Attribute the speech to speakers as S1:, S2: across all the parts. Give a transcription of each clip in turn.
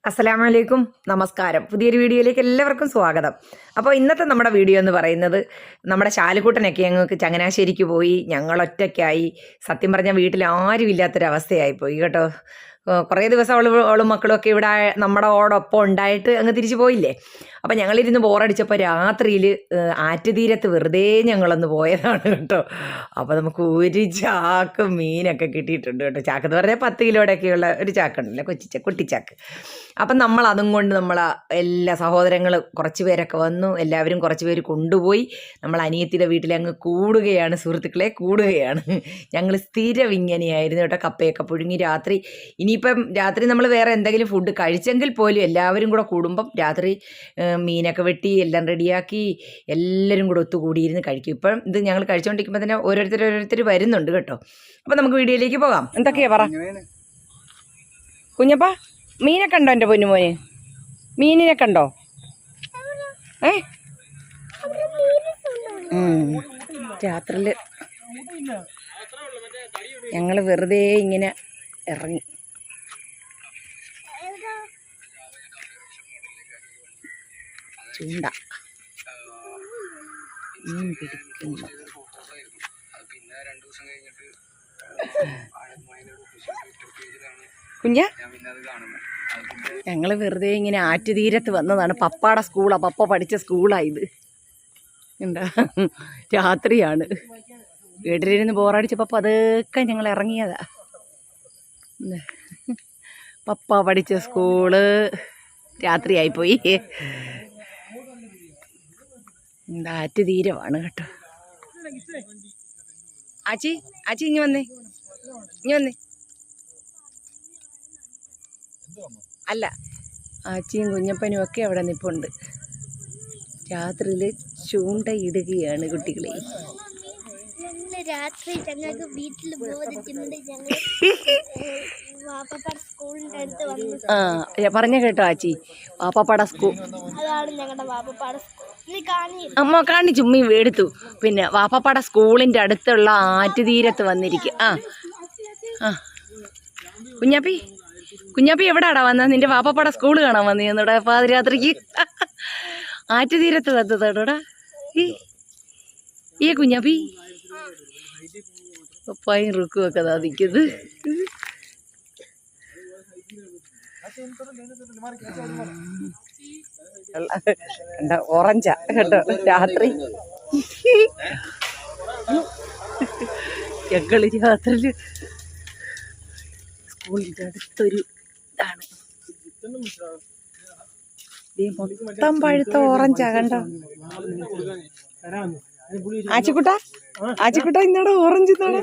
S1: അസ്സലാമലൈക്കും, നമസ്കാരം. പുതിയൊരു വീഡിയോയിലേക്ക് എല്ലാവർക്കും സ്വാഗതം. അപ്പോൾ ഇന്നത്തെ നമ്മുടെ വീഡിയോ എന്ന് പറയുന്നത് നമ്മുടെ ശാലുക്കുട്ടനൊക്കെ ഞങ്ങൾക്ക് ചങ്ങനാശ്ശേരിക്ക് പോയി, ഞങ്ങളൊറ്റയ്ക്കായി. സത്യം പറഞ്ഞാൽ വീട്ടിൽ ആരും ഇല്ലാത്തൊരവസ്ഥയായിപ്പോയി കേട്ടോ. കുറേ ദിവസം അവളും മക്കളുമൊക്കെ ഇവിടെ നമ്മളോടൊപ്പം ഉണ്ടായിട്ട് അങ്ങ് തിരിച്ചു പോയില്ലേ. അപ്പം ഞങ്ങളിരുന്ന് ബോറടിച്ചപ്പോൾ രാത്രിയിൽ ആറ്റുതീരത്ത് വെറുതെ ഞങ്ങളൊന്ന് പോയതാണ് കേട്ടോ. അപ്പോൾ നമുക്ക് ഒരു ചാക്ക് മീനൊക്കെ കിട്ടിയിട്ടുണ്ട് കേട്ടോ. ചാക്കെന്ന് പറഞ്ഞാൽ 10 കിലോയുടെയൊക്കെയുള്ള ഒരു ചാക്കുണ്ടല്ലോ, കുട്ടിച്ചാക്ക്. അപ്പം നമ്മൾ അതും കൊണ്ട് എല്ലാ സഹോദരങ്ങൾ കുറച്ച് പേരൊക്കെ വന്നു, എല്ലാവരും കുറച്ച് പേര് കൊണ്ടുപോയി. നമ്മൾ അനിയത്തിയുടെ വീട്ടിൽ അങ്ങ് കൂടുകയാണ്, സുഹൃത്തുക്കളെ കൂടുകയാണ്. ഞങ്ങൾ സ്ഥിരം ഇങ്ങനെയായിരുന്നു കേട്ടോ. കപ്പയൊക്കെ പുഴുങ്ങി രാത്രി, ഇനിയിപ്പം രാത്രി നമ്മൾ വേറെ എന്തെങ്കിലും ഫുഡ് കഴിച്ചെങ്കിൽ പോലും എല്ലാവരും കൂടെ കൂടുമ്പം രാത്രി മീനൊക്കെ വെട്ടി എല്ലാം റെഡിയാക്കി എല്ലാവരും കൂടെ ഒത്തുകൂടിയിരുന്ന് കഴിക്കും. ഇപ്പം ഇത് ഞങ്ങൾ കഴിച്ചുകൊണ്ടിരിക്കുമ്പോൾ തന്നെ ഓരോരുത്തർ വരുന്നുണ്ട് കേട്ടോ. അപ്പം നമുക്ക് വീഡിയോയിലേക്ക് പോകാം. എന്തൊക്കെയാ പറ കുഞ്ഞപ്പാ? മീനൊക്കെ ഉണ്ടോ എൻ്റെ പൊന്നുമോന്? മീനിനൊക്കെ ഉണ്ടോ? രാത്രിയിൽ ഞങ്ങൾ വെറുതെ ഇങ്ങനെ ഇറങ്ങി. ചൂണ്ട മീൻ പിടിക്കുന്നു. കുഞ്ഞ ഞങ്ങൾ വെറുതെ ഇങ്ങനെ ആറ്റുതീരത്ത് വന്നതാണ്. പപ്പാടെ സ്കൂളാണ്, പപ്പ പഠിച്ച സ്കൂളാണ് ഇത്. എന്താ രാത്രിയാണ്, വീട്ടിലിരുന്ന് ബോറടിച്ചപ്പോൾ അതൊക്കെ ഞങ്ങൾ ഇറങ്ങിയതാ. പപ്പ പഠിച്ച സ്കൂള് രാത്രിയായിപ്പോയി. എന്താ ആറ്റുതീരമാണ് കേട്ടോ. ആച്ചി ഇങ്ങ് വന്നേ. അല്ല, ആച്ചിയും കുഞ്ഞപ്പനും ഒക്കെ അവിടെ നിൽപ്പുണ്ട്. രാത്രിയിൽ ചൂണ്ടയിടുകയാണ് കുട്ടികളെ.
S2: രാത്രി ഞങ്ങൾക്ക് വീട്ടിൽ
S1: പറഞ്ഞ കേട്ടോ ആച്ചി, വാപ്പപ്പാട സ്കൂൾ.
S2: അതാണ് ഞങ്ങളുടെ വാപ്പപ്പാട സ്കൂൾ.
S1: അമ്മ കാണിച്ചു, ഉമ്മി എടുത്തു. പിന്നെ വാപ്പപ്പാട സ്കൂളിൻ്റെ അടുത്തുള്ള ആറ്റുതീരത്ത് വന്നിരിക്കും. കുഞ്ഞാപ്പി എവിടാടാ വന്നത്? നിന്റെ വാപ്പപ്പാട സ്കൂള് കാണാൻ വന്നിരുന്നോടാ പാതിരാത്രിക്ക്? ആറ്റുതീരത്ത് തത്തോടാ ഈ കുഞ്ഞാപ്പി. പപ്പായും റുക്കും ഒക്കെ നിൽക്കുന്നത്. ഓറഞ്ചാ കേട്ടോ രാത്രി. ഞങ്ങള് രാത്രിയില് സ്കൂളിൻ്റെ അടുത്തൊരു ഇതാണ്, മൊത്തം പഴുത്ത ഓറഞ്ചാ കണ്ടോ. ആച്ചിക്കുട്ട ഇന്നടെ ഓറഞ്ച് ഇന്നാണ്.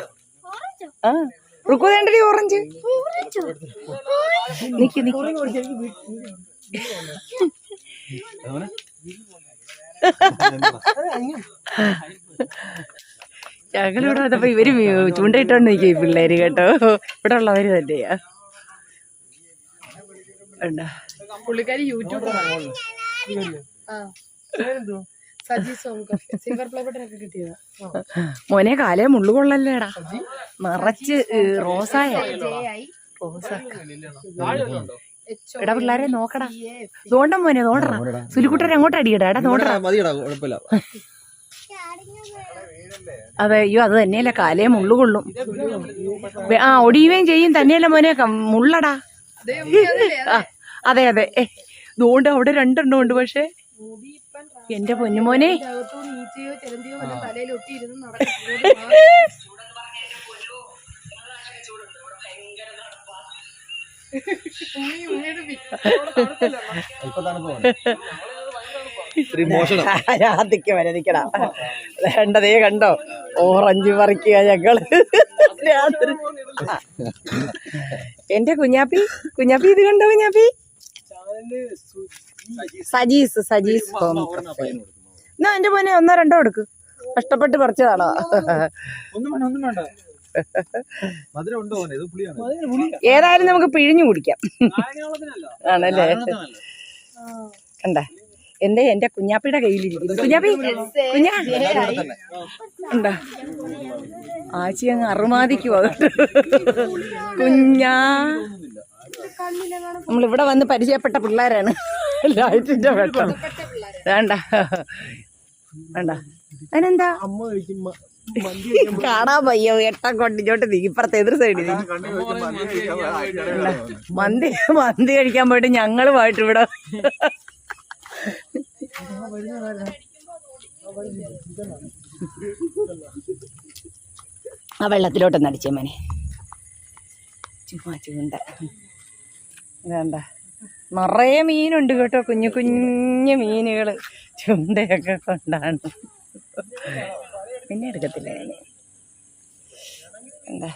S1: റുക്കു വേണ്ടടി ഓറഞ്ച്. നിക്ക് ഞങ്ങളിവിടെ വന്നപ്പോ ഇവര് ചൂണ്ടയിട്ടോണ്ട് നിൽക്കും ഈ പിള്ളേര് കേട്ടോ. ഇവിടെ ഉള്ളവര് തന്നെയാ.
S3: പുള്ളിക്കാരി യൂട്യൂബ്
S1: മോനെ കാലേ മുള്ളു കൊള്ളല്ലേടാ, നിറച്ച് റോസായ എടാ. പിള്ളേരെ നോക്കടാ, തോണ്ട മോനെ നോണ്ടടാ. സുലിക്കുട്ടനെ അങ്ങോട്ട് അടിയടാ. എടാ നോണ്ടടാ. അതെ, അയ്യോ അത് തന്നെയല്ല, കാലേ മുള്ളു കൊള്ളും. ഒടിയുകയും ചെയ്യും തന്നെയല്ല മോനെ, മുള്ളടാ. അതെ അതുകൊണ്ട് അവിടെ 2 എണ്ണം ഉണ്ട്. പക്ഷെ എന്റെ പൊന്നുമോനെ വരതിക്കടാ. വേണ്ടതേ കണ്ടോ, ഓറഞ്ച് പറിക്കുക ഞങ്ങള് രാത്രി. എന്റെ കുഞ്ഞാപ്പി ഇത് കണ്ടോ കുഞ്ഞാപ്പി? സജീസ് എന്നാ എന്റെ മോനെ 1 2 എടുക്ക്. കഷ്ടപ്പെട്ട് പറിച്ചതാണോ? ഏതായാലും നമുക്ക് പിഴിഞ്ഞു കുടിക്കാം. ആണല്ലേ? കണ്ട എന്റെ കുഞ്ഞാപ്പിയുടെ കയ്യിലിരിക്കുന്നു. കുഞ്ഞാപ്പി ഉണ്ടാ ആച്ചി അങ്ങ് അറുമാദിക്കുവാ കുഞ്ഞാ. നമ്മളിവിടെ വന്ന് പരിചയപ്പെട്ട പിള്ളേരാണ്. ലൈറ്റിന്റെ വെട്ടം വേണ്ട വേണ്ട അതിനെന്താ കാണാൻ വയ്യോ എട്ടം കൊണ്ടിങ്ങോട്ട് ഇപ്പുറത്തെ എതിർ സൈഡിൽ മന്തി മന്തി കഴിക്കാൻ പോയിട്ട് ഞങ്ങളുമായിട്ട് ഇവിടെ ആ വെള്ളത്തിലോട്ടൊന്ന് അടിച്ചേ മോനെ. ചുമ്മാ ചൂണ്ട വേണ്ട നിറയെ മീനുണ്ട് കേട്ടോ, കുഞ്ഞു കുഞ്ഞു മീനുകൾ ചുണ്ടയൊക്കെ കൊണ്ടാണ്. പിന്നെ എടുക്കത്തില്ല ഞാൻ. എന്താ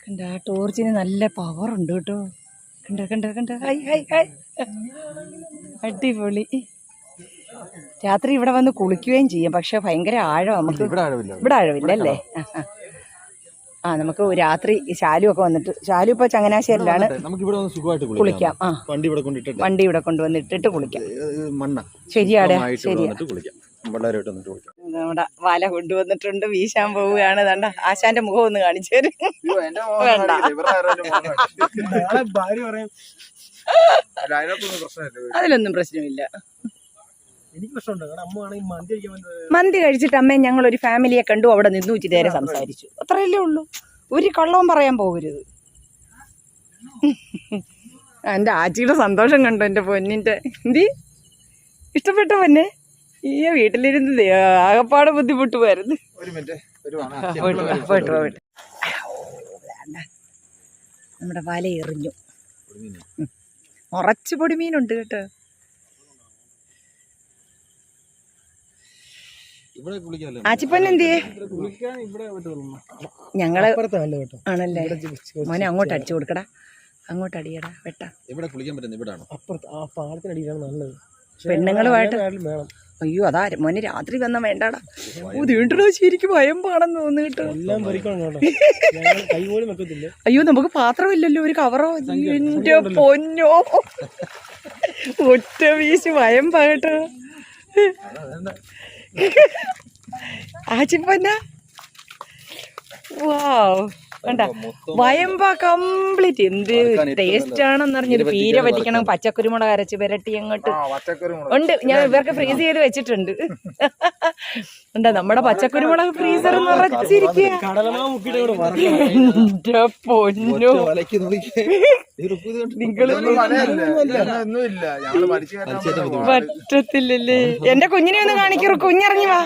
S1: കണ്ട ടോർച്ചിന് നല്ല പവറുണ്ട് കേട്ടോ. കണ്ട കണ്ട കണ്ട ഹൈ ഹൈ ഹൈ അടിപൊളി. രാത്രി ഇവിടെ വന്ന് കുളിക്കുകയും ചെയ്യും. പക്ഷെ ഭയങ്കര ആഴം. നമുക്ക് ഇവിടെ ആഴമില്ല അല്ലേ? ആ നമുക്ക് രാത്രി ശാലു ഒക്കെ വന്നിട്ട്, ശാലു ഇപ്പൊ ചങ്ങനാശ്ശേരിയിലാണ്, കുളിക്കാം. ആ വണ്ടി ഇവിടെ കൊണ്ടുവന്നിട്ടിട്ട് കുളിക്കാം. ശരിയാടെ ശരിയാ. നമ്മുടെ വല കൊണ്ടുവന്നിട്ടുണ്ട്, വീശാൻ പോവുകയാണ്. ദണ്ട ആശാന്റെ മുഖം ഒന്ന് കാണിച്ചു തരും. വേണ്ട അതിലൊന്നും പ്രശ്നമില്ല. മന്തി കഴിച്ചിട്ട് അമ്മേ ഞങ്ങളൊരു ഫാമിലിയെ കണ്ടു, അവിടെ നിന്നു ഇച്ചിരി നേരം സംസാരിച്ചു, അത്രയല്ലേ ഉള്ളൂ. ഒരു കള്ളവും പറയാൻ പോകരുത്. എൻ്റെ ആച്ചിയുടെ സന്തോഷം കണ്ടോ എൻ്റെ പൊന്നിൻ്റെ. എന്തി ഇഷ്ടപ്പെട്ട പൊന്നെ? ഈ വീട്ടിലിരുന്ന് ആകപ്പാടെ ബുദ്ധിമുട്ട് പോയിരുന്നു. നമ്മുടെ വല എറിഞ്ഞു. ഉറച്ചു പൊടിമീനുണ്ട് കേട്ടോ. ആച്ചിപ്പന്നെ എന്തിയേ? ഞങ്ങള് ആണല്ലേ മോനെ, അങ്ങോട്ട് അടിച്ചു കൊടുക്കടാ, അങ്ങോട്ട് അടിയടാ വെട്ടാ. പെണ്ണുങ്ങളുമായിട്ട് അയ്യോ അതാ മോനെ രാത്രി വന്നാ വേണ്ടാടാ. വീണ്ടോ ശരിക്കും ഭയമ്പാണെന്ന് തോന്നുന്നു കേട്ടോ. അയ്യോ നമുക്ക് പാത്രമില്ലല്ലോ, ഒരു കവറോ. എന്റെ പൊന്നോ ഒറ്റ വീശ് ഭയമ്പാ കേട്ടോ. ആച്ചിപ്പന്ന വാവ് വേണ്ട വയമ്പ കംപ്ലീറ്റ്. എന്ത് ടേസ്റ്റ് ആണെന്ന് അറിഞ്ഞൊരു പീര പറ്റിക്കണം, പച്ചക്കുരുമുളക് അരച്ച് പുരട്ടി അങ്ങോട്ട് ഉണ്ട്. ഞാൻ ഇവർക്ക് ഫ്രീസ് ചെയ്ത് വെച്ചിട്ടുണ്ട്. എന്താ നമ്മുടെ പച്ചക്കുരുമുളക് ഫ്രീസർ നിറച്ചിരിക്കുക. എന്റെ പൊന്നോ പറ്റത്തില്ലല്ലേ. എന്റെ കുഞ്ഞിനെ ഒന്ന് കാണിക്കൂ, കുഞ്ഞിറങ്ങി വാ.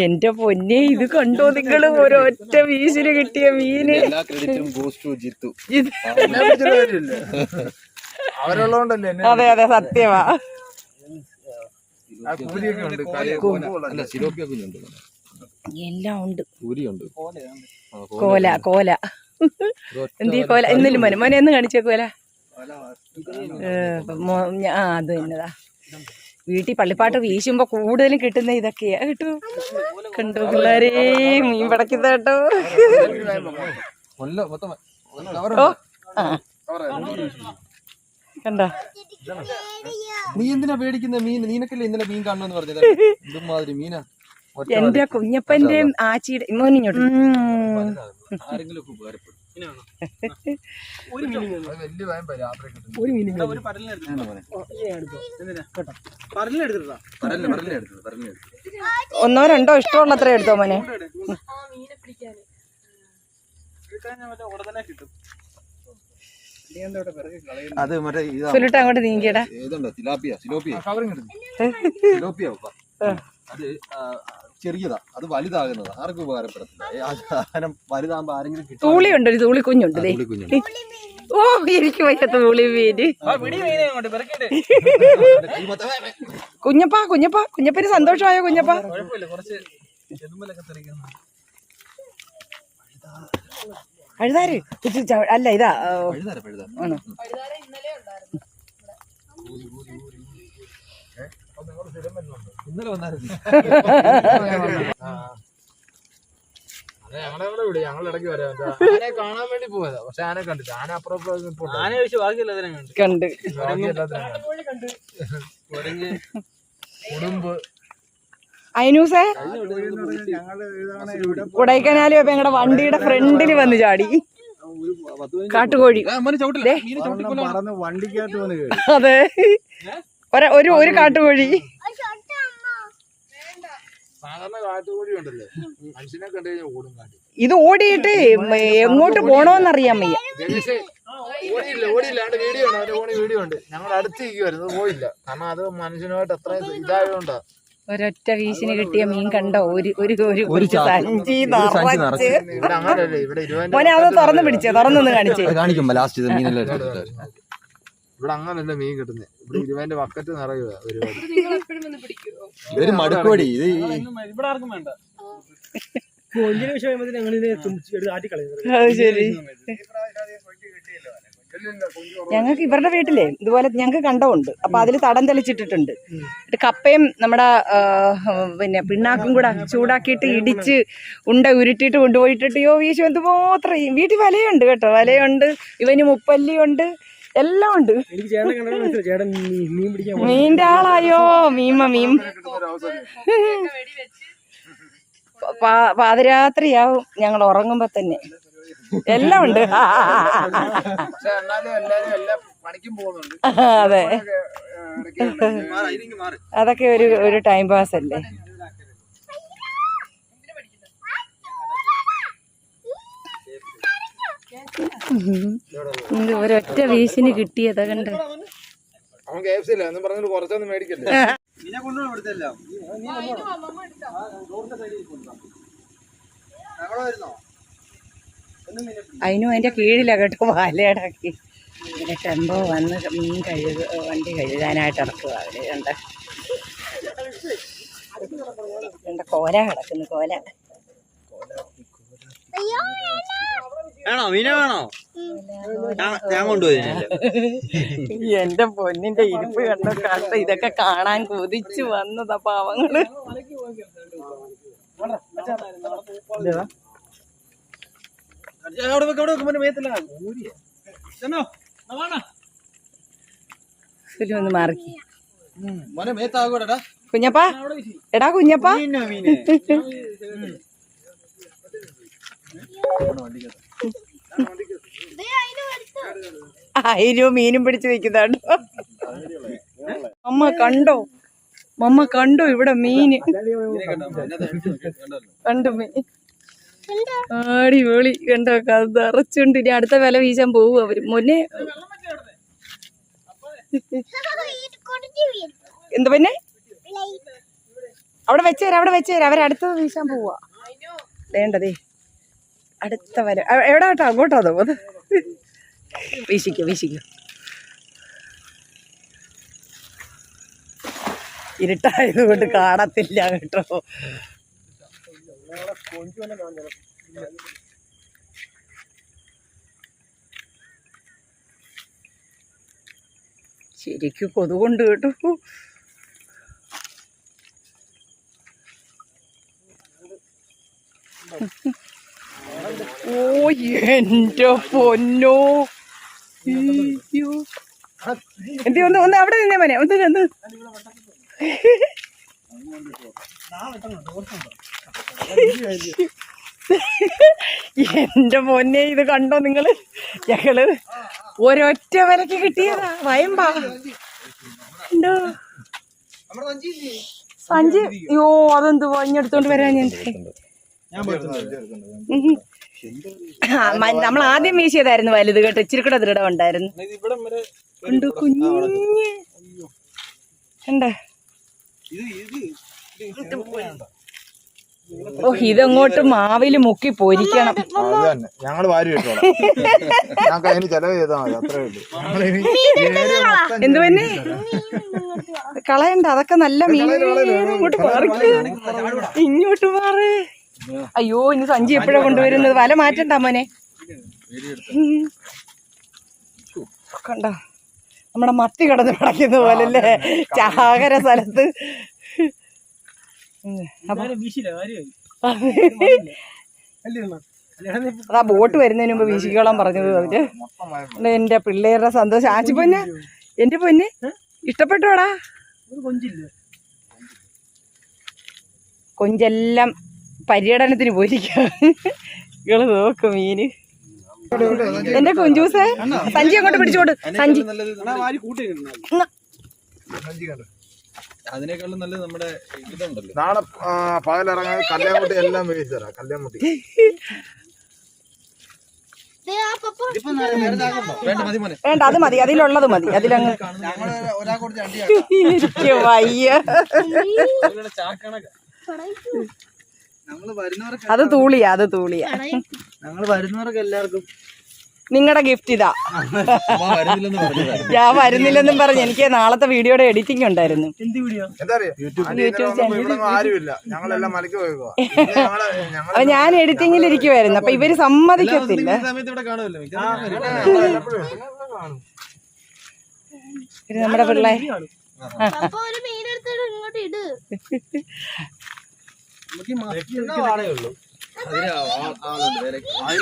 S1: എന്റെ പൊന്നെ ഇത് കണ്ടോ നിങ്ങള്? ഒരൊറ്റ വീശിന് കിട്ടിയ മീന്. അതെ അതെ സത്യമാ. എല്ലാം ഉണ്ട്. കോല കോല എന്തീ കോല ഇന്നലും മോനെ മോനെ എന്ന് കാണിച്ചേ കോല. ആ അത് തന്നെതാ. വീട്ടിൽ പള്ളിപ്പാട്ട് വീശുമ്പോ കൂടുതലും കിട്ടുന്ന ഇതൊക്കെയാ കിട്ടൂ. കണ്ടോ പിള്ളേരെ മീൻ പടക്കുന്ന കേട്ടോ. കണ്ടോ
S4: നീ എന്തിനാ പേടിക്കുന്ന? മീൻ നീനക്കല്ലേ ഇന്നലെ മീൻ കാണണമെന്ന് പറഞ്ഞത്? എന്തുമാതിരി മീനാ.
S1: എന്റെ കുഞ്ഞപ്പന്റെയും ആച്ചിയുടെ മോനിങ്ങോട്ട്. ഒന്നോ രണ്ടോ ഇഷ്ടമുള്ളത്ര എടുത്തോ മോനെ.
S4: അത് മറ്റേ
S1: സുലിട്ട് അങ്ങോട്ട് നീങ്ങിയടാ.
S4: അത് ചെറിയതാ, അത് വലുതാകുന്നതാ, ആർക്കും ഉപകാരപ്പെടത്തില്ല. വലുതാകുമ്പോ ആരെങ്കിലും
S1: തൂളിയുണ്ട്, ഒരു തൂളി കുഞ്ഞുണ്ട്. ഓ എനിക്ക് വയ്യ തൂളി മീന്. കുഞ്ഞപ്പാ കുഞ്ഞപ്പാ കുഞ്ഞപ്പന് സന്തോഷമായോ കുഞ്ഞപ്പാ? അഴുതാര് അല്ല ഇതാ ആണോ?
S4: ഇന്നലെ വന്നായിരുന്നു.
S3: ഞങ്ങളിടയ്ക്ക് വരാം. ആനയെ കാണാൻ വേണ്ടി പോയതാ, പക്ഷെ ആനെ കണ്ടില്ല. ആന അപ്പുറം ആന കഴിച്ച് ബാക്കിയെല്ലാത്തിനും കണ്ട്
S1: കണ്ട്
S3: ഉടുമ്പ്
S1: അയിനൂസേ കൊടൈക്കനാലും ഇപ്പൊ ഞങ്ങളുടെ വണ്ടിയുടെ ഫ്രണ്ടിൽ വന്ന് ചാടി കാട്ടുകോഴി. അതെ, ഒരു കാട്ടുകോഴി. ഇത് ഓടിയിട്ട് എങ്ങോട്ട് പോണോന്നറിയാൻ വയ്യ.
S3: വീഡിയോ ഉണ്ട്, ഞങ്ങൾ അടുത്തേക്കുമായിരുന്നു, പോയില്ല. കാരണം അത് മനുഷ്യനുമായിട്ട് അത്ര ഇതായതുകൊണ്ടാ.
S1: ഒരൊറ്റ വീശിന് കിട്ടിയ മീൻ കണ്ടോ? ഒരു സഞ്ചി നിറച്ച്. മോനെ അത് തുറന്നു പിടിച്ചേ, തുറന്നൊന്ന് കാണിച്ചേ.
S4: കാണിക്കുമ്പോ ലാസ്റ്റ്
S3: ഇവിടെ അങ്ങനല്ല മീൻ കിട്ടുന്നത്. ഇവിടെ 20 ബക്കറ്റ് നിറയുക
S4: ഒരു മടുക്കോടി. ഇത്
S3: ഇവിടെ ആർക്കും വേണ്ട.
S1: അത് ശരി. ഞങ്ങൾക്ക് ഇവരുടെ വീട്ടിലെ ഇതുപോലെ ഞങ്ങൾക്ക് കണ്ടമുണ്ട്. അപ്പൊ അതിൽ തടം തെളിച്ചിട്ടിട്ടുണ്ട്. കപ്പയും നമ്മുടെ പിന്നെ പിണ്ണാക്കും കൂടെ ചൂടാക്കിയിട്ട് ഇടിച്ച് ഉരുട്ടിയിട്ട് കൊണ്ടുപോയിട്ടിട്ട് വീശു എന്തുമാത്രം. വീട്ടിൽ വലയുണ്ട് കേട്ടോ, വലയുണ്ട്, ഇവന് മുപ്പല്ലിയുണ്ട്, എല്ലാം ഉണ്ട്. മീൻ്റെ ആളായോ? മീൻ പാതിരാത്രിയാവും ഞങ്ങൾ ഉറങ്ങുമ്പോ തന്നെ. എല്ലാം ഉണ്ട്. അതെ, അതൊക്കെ ഒരു ടൈം പാസ് അല്ലേ. ഒരൊറ്റ വീശിന് കിട്ടിയതാ കണ്ട്. അതിനും അതിന്റെ കീഴിലാ കേട്ടോ വലയിടാക്കി. ഇങ്ങനെ ടെമ്പോ വന്ന് മീൻ വണ്ടി കഴുകാനായിട്ട് ഇറക്കുക. അവര് കണ്ട കോല കിടക്കുന്നു. കോല
S5: വേണോ? മീന വേണോ? ഞാൻ കൊണ്ടുപോയി.
S1: എന്റെ പൊന്നിന്റെ ഇരിപ്പ് കണ്ട ഇതൊക്കെ കാണാൻ കൊതിച്ചു വന്നതാ പാവങ്ങള്. ഒന്ന് മാറിക്കി കുഞ്ഞപ്പാ. എടാ കുഞ്ഞപ്പാ, ആയിരം മീനും പിടിച്ചു വെക്കുന്നുണ്ടോ? മമ്മ കണ്ടോ ഇവിടെ മീന്? കണ്ടു മീൻ അടിപൊളി. കണ്ടോ നിറച്ചുണ്ട്. ഇനി അടുത്ത വില വീശാൻ പോവും അവര്. മോനെ എന്ത് പിന്നെ അവിടെ വെച്ചേരാ അവരടുത്തത് വീശാൻ പോവാ. വേണ്ടതേ അടുത്ത വല എവിടെ കേട്ടോ? അങ്ങോട്ടോ? അതോ അത് വീശിക്കോ. ഇരുട്ടായത് കൊണ്ട് കാണത്തില്ല കേട്ടോ. ശരിക്കും കൊതുകൊണ്ട് കേട്ടോ. ഓ എന്റെ പൊന്നോ. എന്ത് ഒന്ന് അവിടെ നിന്നേ മോനെ. ഒന്ന് എന്റെ പൊന്നെ ഇത് കണ്ടോ നിങ്ങള്? ഞങ്ങള് ഒരൊറ്റ വിലക്ക് കിട്ടിയതാ. വയമ്പാ ഉണ്ടോ സഞ്ചി? അയ്യോ അതെന്തുവാ ഇഞ്ഞെടുത്തോണ്ട് വരാൻ ഞാൻ. നമ്മൾ ആദ്യം വീശിയതായിരുന്നു വലുത് കേട്ടോ. ഇച്ചിരി കൂടെ ദൃഢം ഉണ്ടായിരുന്നു. കണ്ടു കുഞ്ഞ് കണ്ടോ? ഓ ഇതങ്ങോട്ട് മാവില് മുക്കി പൊരിക്കണം.
S3: ഞങ്ങള് വാരി
S1: എന്ത് പിന്നെ കളയണ്ട, അതൊക്കെ നല്ല മീൻ. ഇങ്ങോട്ട് മാറി, ഇങ്ങോട്ട് മാറി. അയ്യോ ഇനി സഞ്ചി എപ്പോഴാ കൊണ്ടുവരുന്നത്? വല മാറ്റണ്ട മോനെ. കണ്ടോ നമ്മുടെ മത്തി കിടന്ന് പിടയ്ക്കുന്ന പോലല്ലേ ചാകര സ്ഥലത്ത്. അതാ ബോട്ട് വരുന്നതിന് മുമ്പ് വീശിക്കോളാൻ പറഞ്ഞത് അവര്. എന്റെ പിള്ളേരുടെ സന്തോഷം. ആച്ചി പൊന്നെ, എന്റെ പൊന്നെ ഇഷ്ടപ്പെട്ടോടാ? കൊഞ്ചെല്ലാം പര്യടനത്തിന് പോയിരിക്കുകയാണ്. ഇങ്ങള് നോക്കും മീന്. എന്റെ കുഞ്ചൂസേ, സഞ്ചി അങ്ങോട്ട് പിടിച്ചോട്. സഞ്ചി
S4: അതിനേക്കാളും നല്ലത് നമ്മുടെ ഇതുണ്ടല്ലോ.
S3: നാളെ പകലിറങ്ങാൻ കല്യാൺകുട്ടി എല്ലാം മേടിച്ചു തരാം. കല്യാൺകുട്ടി
S1: വേണ്ട, അത് മതി, അതിലുള്ളത് മതി. അതിലങ്ങ് എനിക്ക് വയ്യ. അത് തൂളിയാ, അത് തൂളിയാ.
S5: ഞങ്ങള് വരുന്നവർക്ക് എല്ലാവർക്കും
S1: നിങ്ങളുടെ ഗിഫ്റ്റ് ഇതാ. ഞാൻ വരുന്നില്ലെന്നും പറഞ്ഞു. എനിക്ക് നാളത്തെ വീഡിയോയുടെ എഡിറ്റിംഗ് ഉണ്ടായിരുന്നു.
S3: ആരുമില്ല, ഞങ്ങളെല്ലാം മലക്ക് പോയേക്കുവാ.
S1: അപ്പൊ ഞാൻ എഡിറ്റിംഗിൽ ഇരിക്കുവായിരുന്നു. അപ്പൊ ഇവര് സമ്മതിക്കത്തില്ല. ഇത് നമ്മുടെ പിള്ളേർ
S2: ഒരു മീനെടുത്തിട്ട് ഇങ്ങോട്ട് ഇട്.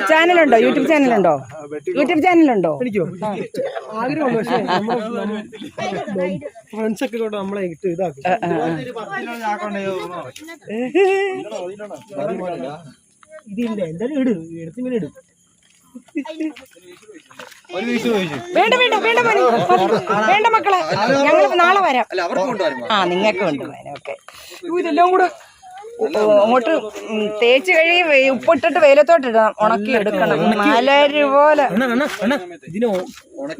S1: ചാനലുണ്ടോ? യൂട്യൂബ് ചാനലുണ്ടോ? യൂട്യൂബ് ചാനലുണ്ടോ?
S6: ഫ്രണ്ട്സ് ഒക്കെ കൊണ്ട് നമ്മളെ ഇട്ട് ഇതാക്കും. ഇതില്ല, എന്തായാലും ഇട്, എടുത്ത് മീൻ ഇടും.
S1: വേണ്ട വേണ്ട വേണ്ട മോനെ, വേണ്ട മക്കളെ, ഞങ്ങൾ നാളെ വരാം. ആ, നിങ്ങൾക്ക് കൊണ്ടുപോകാൻ. ഓക്കെ. ഇതെല്ലാം കൂടെ അങ്ങോട്ട് തേച്ച് കഴുകി ഉപ്പിട്ടിട്ട് വെയിലത്തോട്ട് ഇടണം, ഉണക്കി എടുക്കണം. മലര് പോലെ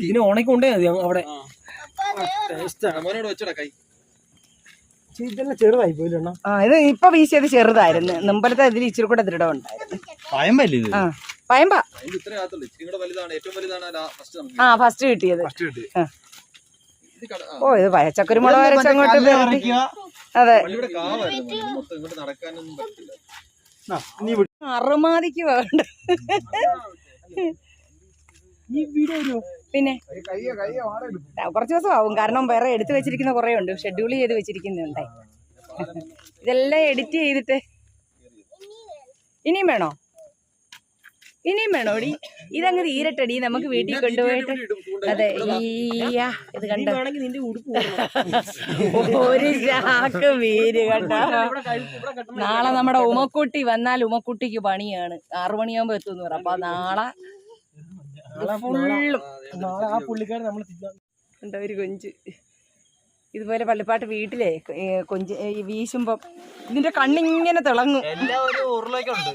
S6: ഇതിനെ ഉണക്കൊണ്ടേ മതി അവിടെ. ഇതെല്ലാം ചെറുതായി പോയില്ല.
S1: ആ, ഇത് ഇപ്പൊ വീശിയത് ചെറുതായിരുന്നു. മുമ്പലത്തെ ഇതിൽ ഇച്ചിരി കൂടെ ദൃഢം ഉണ്ടായിരുന്നു. ആ, പയമ്പ. ആ, ഫസ്റ്റ് കിട്ടിയത്. ഓ, ഇത് പച്ചക്കുരുമുളക് വരച്ചങ്ങോട്ട് പേരട്ടി. അതെ, അറുമാതിക്ക് വേണ്ട. പിന്നെ കുറച്ച് ദിവസം ആവും, കാരണം വേറെ എടുത്തു വെച്ചിരിക്കുന്ന കുറെ ഉണ്ട്, ഷെഡ്യൂൾ ചെയ്ത് വെച്ചിരിക്കുന്നുണ്ടേ. ഇതെല്ലാം എഡിറ്റ് ചെയ്തിട്ട് ഇനിയും വേണോ? ഇനിയും വേണോടി? ഇതങ്ങ് തീരട്ടടി, നമുക്ക് വീട്ടിൽ കൊണ്ടുപോയിട്ട്. അതെ, ഇത് കണ്ടോ, ഒരു ചാക്ക് മീന് കണ്ടോ. നാളെ നമ്മുടെ ഉമക്കുട്ടി വന്നാൽ ഉമക്കുട്ടിക്ക് പണിയാണ്. 6 മണിയാകുമ്പോ എത്തുമെന്ന് പറ. അപ്പൊ നാളെ ഫുള്ളും
S6: ആ പുള്ളിക്കാരൻ നമ്മൾ
S1: ഉണ്ടോ ഒരു കൊഞ്ച്. ഇതുപോലെ പള്ളിപ്പാട്ട് വീട്ടിലെ കൊഞ്ച് വീശുമ്പം ഇതിന്റെ കണ്ണിങ്ങനെ തിളങ്ങും.
S5: എല്ലാവരും ഉരുളൊക്കെയുണ്ട്.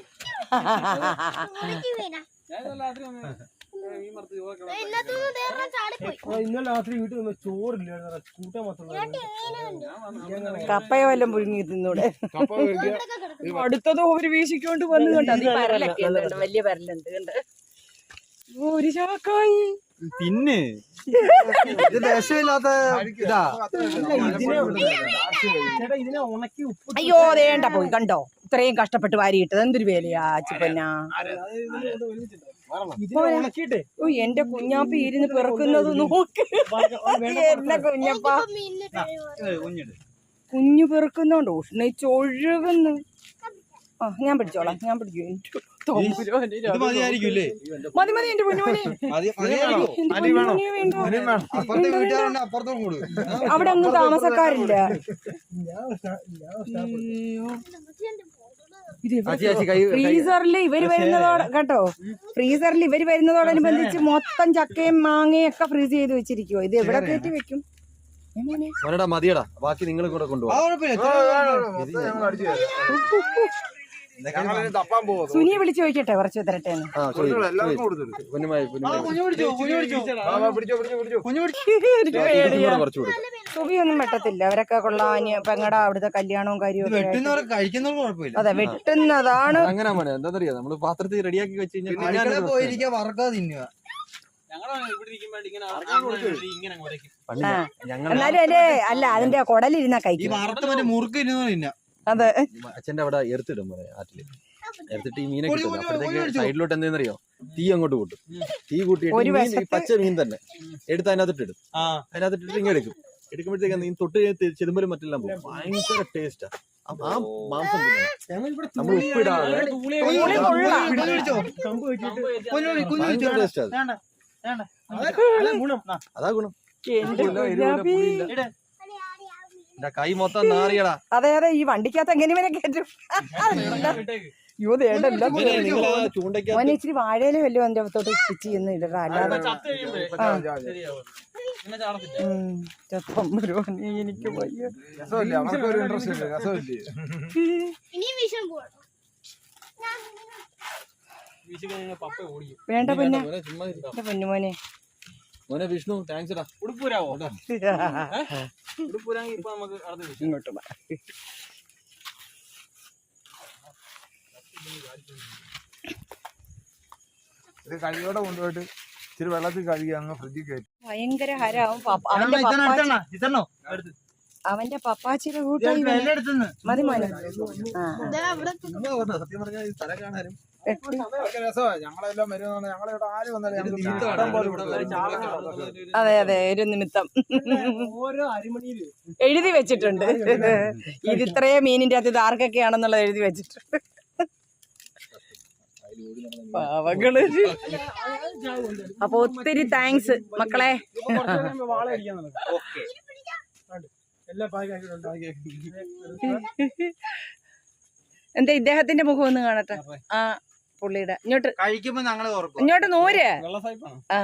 S6: ഇന്നലെ രാത്രി വീട്ടിൽ നിന്ന് ചോറില്ല, കൂട്ടാൻ മാത്രം.
S1: കപ്പയോ വല്ലതും പുഴുങ്ങി തിന്നൂടെ? അടുത്തത് ഒരു വീശിക്കൊണ്ട് വന്നു കണ്ടോ. അത് പരലൊക്കെ ഉണ്ട്, വലിയ പരലുണ്ട് കണ്ട്. ഒരു ചാക്കായി
S5: പിന്നെ ഇത് രസമില്ലാത്ത ഇതാ.
S6: ഇതിനെ ഉണക്കി ഉപ്പ്.
S1: അയ്യോ, അതേണ്ട പോയി കണ്ടോ, ഇത്രയും കഷ്ടപ്പെട്ട് വാരിയിട്ടത്. എന്തൊരു വേലയാ ചിപ്പന്നാ.
S6: ഉണക്കിട്ടെ.
S1: ഓ, എന്റെ കുഞ്ഞാപ്പി ഇരുന്ന് പിറക്കുന്നത് നോക്ക്. എന്നെ കുഞ്ഞപ്പ കുഞ്ഞു പിറക്കുന്നോണ്ട് ഉഷ്ണിച്ചൊഴുകുന്നു. ആ, ഞാൻ പിടിച്ചോളാം, ഞാൻ പിടിക്കും.
S5: മതിയായിരിക്കും.
S1: മതി മതി, എന്റെ കുഞ്ഞുമോനെ. അവിടെ ഒന്നും താമസക്കാരില്ല. ഫ്രീസറിൽ ഇവര് വരുന്നതോടെ കേട്ടോ, ഫ്രീസറിൽ ഇവര് വരുന്നതോടനുബന്ധിച്ച് മൊത്തം ചക്കയും മാങ്ങയും ഒക്കെ ഫ്രീസ് ചെയ്ത് വെച്ചിരിക്കുവോ. ഇത് എവിടെ കയറ്റി വെക്കും?
S4: മതിയടാ, ബാക്കി നിങ്ങൾ കൂടെ കൊണ്ടുപോകാം.
S1: സുനിയെ വിളിച്ചു ചോദിക്കട്ടെ, കുറച്ച് തരട്ടെ. സുബിയൊന്നും വെട്ടത്തില്ല, അവരൊക്കെ കൊള്ളാന് പെങ്ങടെ അവിടുത്തെ കല്യാണവും കാര്യവും. അതെ, വെട്ടുന്നതാണ്.
S4: അങ്ങനെ എന്താ നമ്മള് പാത്രത്തിൽ റെഡിയാക്കി വെച്ച്
S1: എന്നാലും അല്ലേ, അല്ല അതിന്റെ കുടലിരുന്ന കഴിക്കും. അതെ,
S4: അച്ഛന്റെ അവിടെ എർത്തിടും ആറ്റില്. എടുത്തിട്ട് ഈ മീനെ കിട്ടും. അപ്പോഴത്തേക്ക് സൈഡിലോട്ട് എന്തെന്നറിയോ, തീ അങ്ങോട്ട് കൂട്ടും. തീ കൂട്ടിയിട്ട് പച്ച മീൻ തന്നെ എടുത്ത് അതിനകത്തിട്ട് ഇടും. അതിനകത്തിട്ട് ഇങ്ങനെ എടുക്കുമ്പോഴത്തേക്ക് നീ തൊട്ട് ചെതുമ്പലും മറ്റെല്ലാം പോകും. ഭയങ്കര ടേസ്റ്റാ ആ മാംസം. നമ്മൾ ഉപ്പിടാതെ ഭയങ്കര ടേസ്റ്റ്. അതാ ഗുണം. എന്റെ കൈ മൊത്തം നാറിയടാ.
S1: അതെ അതെ, ഈ വണ്ടിക്കകത്ത് എങ്ങനെ ഇവനെ കയറ്റും? അയ്യോ ദേണ്ടല്ല
S4: ചൂണ്ടയ്ക്ക്
S1: മോനെ ഇച്ചിരി വാഴയില വല്ലതും അതിന്റെ അകത്തോട്ട് സ്റ്റിച്ച് ചെയ്യുന്ന ഇടറ, അല്ലാതെ ചത്തം വരുവാനേ എനിക്ക് വയ്യ.
S2: ഇനി വിഷം പോകണം.
S1: വേണ്ട പൊന്നെ,
S4: ചുമ്മാ ഇരുന്നോ.
S1: എന്റെ പൊന്നുമോനെ.
S4: മോനെ വിഷ്ണു താങ്ക്സ് ടാ.
S3: ഉടുപ്പൂരാവോ? ഉടുപ്പൂരാങ്കി ഇപ്പൊ നമുക്ക് അടുത്ത വിഷയം.
S1: ഇങ്ങോട്ട് വാ.
S7: ഇത് കഴുകിയോടെ കൊണ്ടുപോയിട്ട് ഇച്ചിരി വെള്ളത്തിൽ കഴുകി അങ്ങ് ഫ്രിഡ്ജിൽ കയറ്റി.
S1: ഭയങ്കര ഹരാവും. അവന്റെ പപ്പാച്ചിയുടെ കൂട്ടായി മതി മോനെ.
S2: ദേ അവിടെ
S4: സത്യം പറഞ്ഞാൽ ഈ സ്ഥലം കാണാനും
S7: രസമാണ്. ഞങ്ങളെല്ലാം വരുന്നതാണ്. ഞങ്ങളിവിടെ ആര് വന്നാലും
S1: അതെ അതെ, ഒരു നിമിത്തം
S6: ഓരോ അരിമണിയില്
S1: എഴുതി വെച്ചിട്ടുണ്ട്. ഇത് ഇത്രയും മീനിന്റെ അകത്ത് ഇത് ആർക്കൊക്കെയാണെന്നുള്ളത് എഴുതി വെച്ചിട്ടുണ്ട്. പാവങ്ങള്. അപ്പൊ ഒത്തിരി താങ്ക്സ് മക്കളെ.
S6: വാള അടിക്കാൻ എല്ലാ
S1: എന്താ ഇദ്ദേഹത്തിന്റെ മുഖം ഒന്ന് കാണട്ടെ. ആ പുള്ളിയുടെ ഇങ്ങോട്ട്
S5: കഴിക്കുമ്പോ ഞങ്ങള് ഓർക്കും.
S1: ഇങ്ങോട്ട് നൂര്. ആ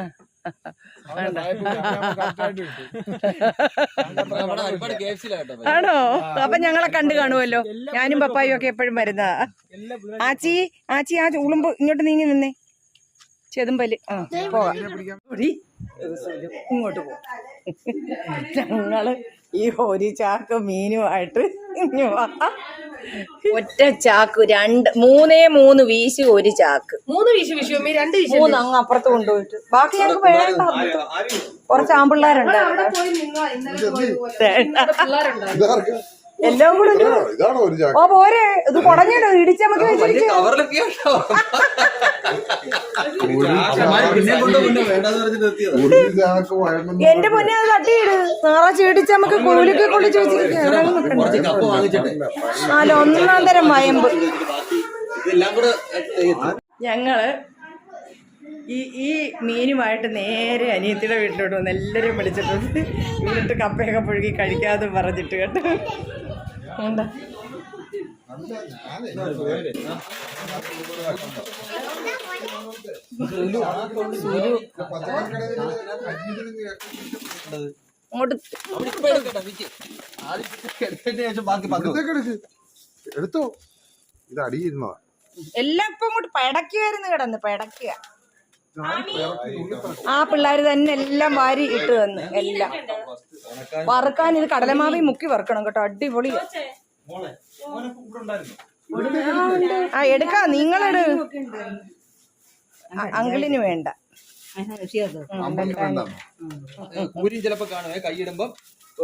S1: ആണോ? അപ്പൊ ഞങ്ങളെ കണ്ടു കാണുമല്ലോ. ഞാനും പപ്പായും ഒക്കെ എപ്പോഴും വരുന്നതാ. ആച്ചി ആച്ചി ആ ഉളുമ്പ് ഇങ്ങോട്ട് നീങ്ങി നിന്നേ. ചെതുമ്പല്. ആ പോവാം. ഇങ്ങോട്ട് പോവാം. ഞങ്ങള് ഈ ഒരു ചാക്ക് മീനുമായിട്ട് ഒറ്റ ചാക്ക് 3 വീശി ഒരു ചാക്ക്. 3 വീശി വിഷുമ്മി 2 വീശി 3 അങ്ങ് അപ്പുറത്ത് കൊണ്ടുപോയിട്ട് ബാക്കി ഞങ്ങൾക്ക് വേണ്ട. കുറച്ച് ആമ്പിള്ളേരുണ്ടായിരുന്നു. എല്ലാം കൂടെ ഓ പോരെ, ഇത് കുടഞ്ഞിടും ഇടിച്ച നമുക്ക് വെച്ചിരിക്കും. എന്റെ പൊന്നെ അത് തട്ടിയിട്. ഞായറാഴ്ച ഇടിച്ച് നമുക്ക് കൂലിക്ക് കൊള്ളിച്ച് വെച്ചിരിക്കും. അല്ല, 1-ാം തരം വയമ്പ്. ഞങ്ങള് ഈ മീനുമായിട്ട് നേരെ അനിയത്തിയുടെ വീട്ടിലോട്ട് വന്ന് എല്ലാവരും വിളിച്ചിട്ടുണ്ട്. വീട്ടിട്ട് കപ്പയൊക്കെ പുഴുകി കഴിക്കാതെ പറഞ്ഞിട്ട് കേട്ടോ. എന്താ
S7: എടുത്തോ. ഇത് അടിയിരുന്നതാ.
S1: എല്ലാം ഇപ്പൊ അങ്ങോട്ട് പടക്കുമായിരുന്നു. കിടന്ന് പടക്കുക. ആ പിള്ളേര് തന്നെ എല്ലാം വാരി ഇട്ട് തന്ന്. എല്ലാം വറുക്കാൻ ഇത് കടലമാവി മുക്കി വറുക്കണം കേട്ടോ. അടിപൊളി. ആ എടുക്കാം, നിങ്ങളെടു. അങ്കിളിന് വേണ്ട.
S4: കൂരിയും ചിലപ്പോ കാണുവേ കൈയിടുമ്പം.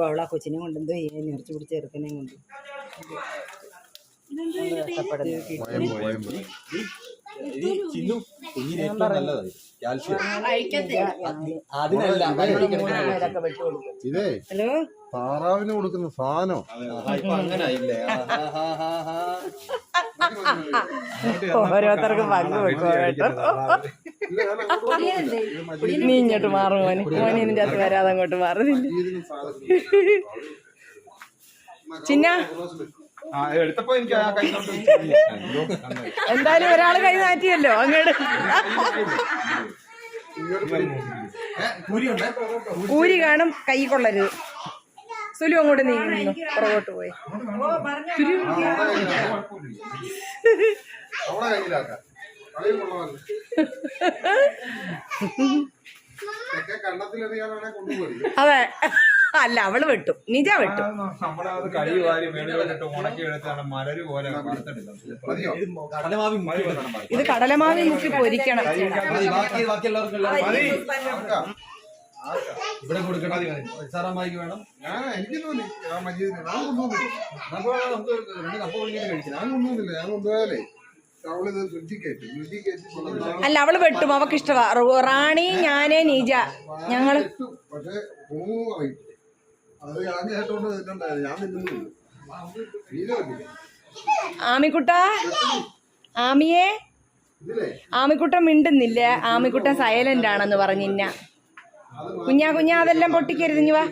S1: അവളാ കൊച്ചിനെ കൊണ്ടെന്തോ നിറച്ചു പിടിച്ച ചെറുക്കനെ കൊണ്ട്
S4: ചിന്നു കുഞ്ഞിന് ഏറ്റവും നല്ലതായി കാൽഷ്യം. അതിനല്ല
S7: ഇതേ
S1: ഹലോ,
S7: താറാവിന് കൊടുക്കുന്ന സാധനം.
S4: ഇപ്പൊ അങ്ങനെ ഇല്ലേ?
S1: ഓരോരുത്തർക്കും പങ്ക് വെക്കുവോ കേട്ടോ. നീ ഇങ്ങോട്ട് മാറും മോനെ. മോനെ ഇതിന്റെ അകത്ത് വരാതെ അങ്ങോട്ട് മാറുന്നില്ല. ചിന്ന
S7: എടുത്തപ്പോ എനിക്ക് ആ കൈ
S1: എന്തായാലും ഒരാള് കൈ മാറ്റിയല്ലോ അങ്ങോട്ട്. ഊരി കാണും, കൈ കൊള്ളരുത്. സുലു അങ്ങോട്ട് നീങ്ങുന്നു, പുറകോട്ട് പോയി. അതെ, അല്ല അവള് വെട്ടും, നിജ വെട്ടും. ഇത് കടലമാവി മുക്കി പൊരിക്കണം.
S4: ഇവിടെ കൊടുക്കണ സാറാമായിക്ക് വേണം.
S7: എനിക്ക് തോന്നി നമുക്ക് കപ്പ ഒഴിഞ്ഞിട്ട് കഴിക്കാം. ഞാൻ കൊണ്ടുവന്നില്ല. ഞാൻ കൊണ്ടുപോയാലേ അവളിത് ഫ്രിഡ്ജിൽ കയറ്റി
S1: അല്ല അവള് വെട്ടും, അവക്ക് ഇഷ്ടമാ. റാണി, ഞാന്, നീജ, ഞങ്ങള്.
S7: പക്ഷെ അത് ഞാൻ കേട്ടോണ്ട് നിൽക്കണ്ടായിരുന്നു. ഞാൻ നിന്നുന്നില്ല.
S1: ആമിക്കുട്ട, ആമിയെ, ആമിക്കുട്ടൻ മിണ്ടുന്നില്ല. ആമിക്കുട്ടൻ സൈലന്റ് ആണെന്ന് പറഞ്ഞിന്ന. കുഞ്ഞാ അതെല്ലാം പൊട്ടിക്കരുത്. ഇനി വാ,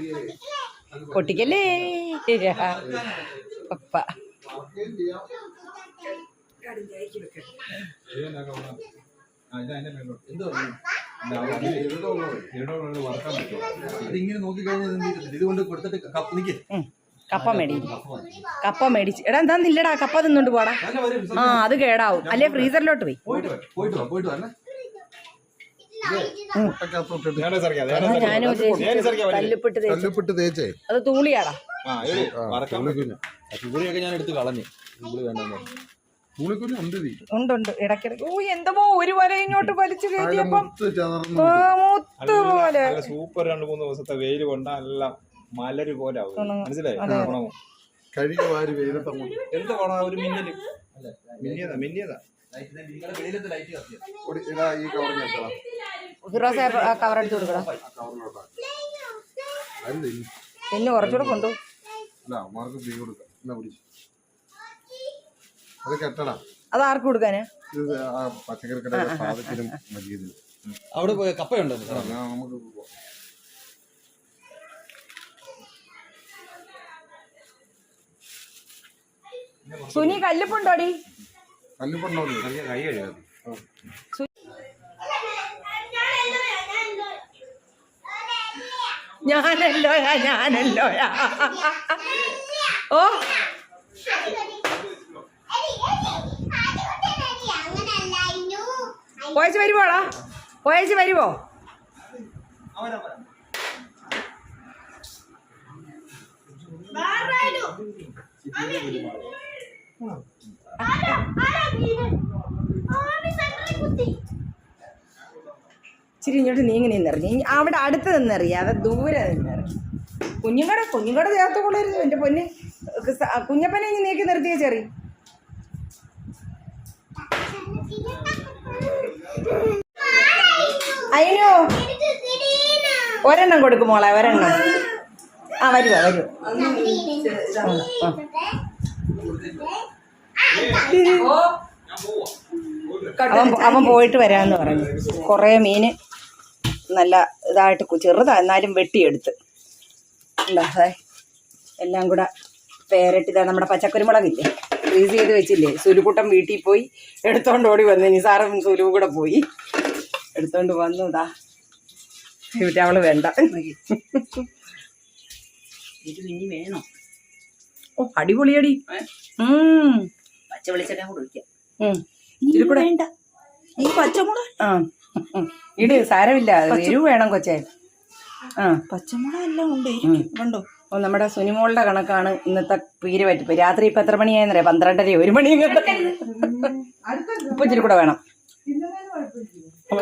S1: പൊട്ടിക്കല്ലേ പപ്പ.
S4: ഇതിങ്ങനെ നോക്കിക്കഴിഞ്ഞാൽ ഇതുകൊണ്ട് കൊടുത്തിട്ട് നിൽക്കേ.
S1: കപ്പ മേടിച്ച് എടാ എന്താന്നില്ലടാ കപ്പ തിന്നോണ്ട് പോടാ. ആ അത് കേടാവും അല്ലേ ഫ്രീസറിലോട്ട് പോയി.
S4: പോയിട്ട് വരണേ.
S1: ഞാനും
S7: കല്ലുപ്പിട്ട് തേച്ചേ
S1: അത് തൂളിയാടാ.
S4: ചൂളിയൊക്കെ ഞാൻ എടുത്ത് കളഞ്ഞു. ചൂളി വേണ്ടെന്ന് പറഞ്ഞു.
S7: പുളിക്കുഞ്ഞ് ഉണ്ട് നീ
S1: ഉണ്ട് ഇടയ്ക്കിടയ്ക്ക്. ഓ എന്തോ ഒരു വര ഇങ്ങോട്ട് വലിച്ചു കയറ്റിയപ്പം
S7: ചതർന്നു
S1: മുത്ത് പോലെ.
S8: സൂപ്പർ 2-3 ദിവസത്തെ വെയിൽ കൊണ്ടാ എല്ലാം മലര് പോലെ ആവും. മനസ്സിലായി?
S7: കഴുകി വാരി വെയിലത്തങ്ങ്
S8: എന്ത് കൊണ ഒരു മിന്നല് മിന്നിയതാ.
S7: ഇതാ ഈ കവറിഞ്ഞെത്താ
S1: ഫിറോസെ കവർ എടുത്ത് കൊടുക്കണം. പിന്നെ കുറച്ചുകൂടെ കൊണ്ടു.
S7: അല്ല അമ്മമാർക്ക് തീ കൊടുക്കാം. എന്നാ പിടിച്ചു അത് കെട്ടടാ.
S1: അത് ആർക്ക് കൊടുക്കാനാ?
S7: ഇത് ആ പച്ചക്കറി കടയുടെ പാദത്തിനും മജീദിനും.
S4: അവിടെ പോയ കപ്പയുണ്ടോ?
S7: നമുക്ക് പോവാം.
S1: സുനി കല്ലുപ്പുണ്ടോടി?
S7: കല്ലുപ്പുണ്ടോ?
S8: കൈ കഴിയാം.
S1: ഞാനല്ലോയാ ഓ പോയച്ച് വരുവോടാ? പോയച്ച് വരുവോ? ഇച്ചിരി ഇങ്ങോട്ട് നീങ്ങി നിന്നിറങ്ങി. അവിടെ അടുത്ത് നിന്നറിയാതെ ദൂരെ നിന്നിറങ്ങി. കുഞ്ഞുങ്ങളുടെ ചേർത്ത് കൊള്ളരുത് എൻ്റെ പൊന്ന്. കുഞ്ഞപ്പനെ ഇനി നീക്കി നിർത്തിയ ചെറി. അയിനോ ഒരെണ്ണം കൊടുക്കും മോളെ, ഒരെണ്ണം. ആ വരുവോ. അവൻ പോയിട്ട് വരാമെന്ന് പറഞ്ഞു. കുറേ മീന് നല്ല ഇതായിട്ട് ചെറുതാ എന്നാലും വെട്ടിയെടുത്ത് എന്താ എല്ലാം കൂടെ പേരട്ടിതാ. നമ്മുടെ പച്ചക്കുരുമുളകില്ലേ ഫ്രീസ് ചെയ്ത് വെച്ചില്ലേ, സുലുക്കുട്ടൻ വീട്ടിൽ പോയി എടുത്തോണ്ട് ഓടി വന്നു. നിസാറും സുലുവും കൂടെ പോയി എടുത്തോണ്ട് വന്നു. ഇതാ ഇവിടെ അവള് വേണ്ട.
S9: ഇനി വേണോ?
S1: ഓ അടിപൊളിയടി.
S9: പച്ച വെളിച്ചെണ്ണ കൂടെ ഒഴിക്കാം.
S1: ഇതിൽക്കൂടെ
S9: വേണ്ട ഈ പച്ചമുളക്.
S1: ആ ഇട് സാരമില്ല, എരിവ് വേണം കൊച്ചേ. ആ
S9: പച്ചമുളക് എല്ലാം ഉണ്ട് കണ്ടോ.
S1: ഓ നമ്മുടെ സുനിമോളുടെ കണക്കാണ് ഇന്നത്തെ പീര് പറ്റിപ്പോ. രാത്രി ഇപ്പൊ എത്ര മണിയായെന്നറിയാം? 12:30 1 മണി. ഇപ്പൊ ഇച്ചിരി കൂടെ വേണം.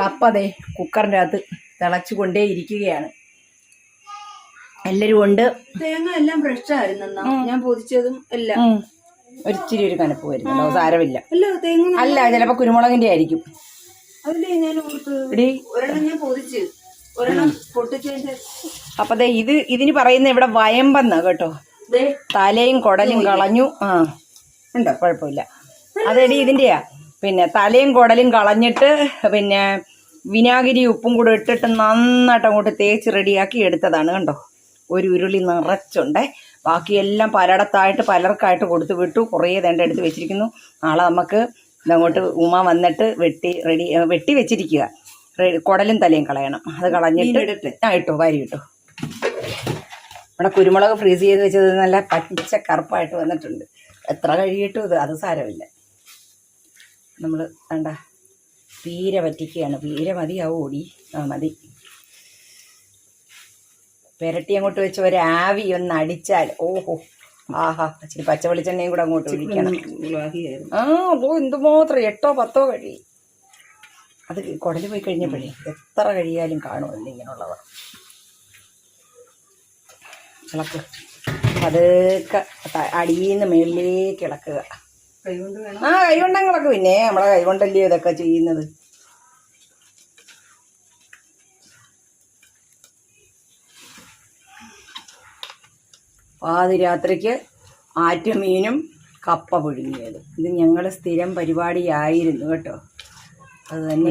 S1: കപ്പ ദേ കുക്കറിൻ്റെ അകത്ത് തിളച്ചു കൊണ്ടേ ഇരിക്കുകയാണ്. എല്ലാരും ഉണ്ട്.
S9: തേങ്ങ എല്ലാം ഫ്രഷ് ആയിരുന്നു. ഞാൻ പൊതിച്ചതും എല്ലാം
S1: ഒരിച്ചിരി ഒരു കനപ്പ് വരുന്നുണ്ടോ? സാരമില്ല.
S9: അല്ല തേങ്ങ
S1: അല്ല ചിലപ്പോ കുരുമുളകിന്റെ ആയിരിക്കും.
S9: അതിലേ ഞാൻ ഒരെണ്ണം ഞാൻ പൊതിച്ച് ഒരെണ്ണം പൊട്ടിച്ചതിന്റെ.
S1: അപ്പൊ ദേ ഇതിന് പറയുന്ന ഇവിടെ വയമ്പെന്ന കേട്ടോ. തലയും കുടലും കളഞ്ഞു. ആ ഉണ്ടോ? കുഴപ്പമില്ല. അതെടി ഇതിന്റെയാ. പിന്നെ തലയും കുടലും കളഞ്ഞിട്ട് പിന്നെ വിനാഗിരി ഉപ്പും കൂടെ ഇട്ടിട്ട് നന്നായിട്ട് അങ്ങോട്ട് തേച്ച് റെഡിയാക്കി എടുത്തതാണ് കണ്ടോ. ഒരു ഉരുളി നിറച്ചുണ്ടേ. ബാക്കിയെല്ലാം പലയിടത്തായിട്ട് പലർക്കായിട്ട് കൊടുത്തു വിട്ടു. കുറേ ദണ്ട എടുത്ത് വെച്ചിരിക്കുന്നു. നാളെ നമുക്ക് ഇതങ്ങോട്ട് ഉമ്മ വന്നിട്ട് വെട്ടി വെച്ചിരിക്കുക. കുടലും തലയും കളയണം. അത് കളഞ്ഞിട്ട് ഇട്ടോ വാരി ഇട്ടോ. ഇവിടെ കുരുമുളക് ഫ്രീസ് ചെയ്ത് വെച്ചത് നല്ല പച്ച കറുപ്പായിട്ട് വന്നിട്ടുണ്ട്. എത്ര കഴിയിട്ടും അത് സാരമില്ല. നമ്മൾ വേണ്ട പീര പറ്റിക്കുകയാണ്. പീര മതിയാവും ഓടി. ആ മതി. പെരട്ടി അങ്ങോട്ട് വെച്ച് ഒരാവി ഒന്ന് അടിച്ചാൽ ഓഹോ ആഹാ. ഇച്ചിരി പച്ച വെളിച്ചെണ്ണയും കൂടെ അങ്ങോട്ട് ഒഴിക്കണം. ആ ഓ എന്തുമാത്രം 8 or 10 കഴി. അത് കുടല് പോയി കഴിഞ്ഞപ്പോഴേ എത്ര കഴിയാലും കാണുമല്ലോ ഇങ്ങനെയുള്ളവ. ഇളക്ക് പതുക്കെ അടിയിന്ന് മേളിലേക്ക് ഇളക്കുക. ആ കൈകൊണ്ടങ്ങ് ഇളക്ക്. പിന്നെ നമ്മളെ കൈകൊണ്ടല്ലേ ഇതൊക്കെ ചെയ്യുന്നത്. പാതിരാത്രിക്ക് ആറ്റുമീനും കപ്പ പുഴുങ്ങിയത്. ഇത് ഞങ്ങൾ സ്ഥിരം പരിപാടിയായിരുന്നു കേട്ടോ. അത് തന്നെ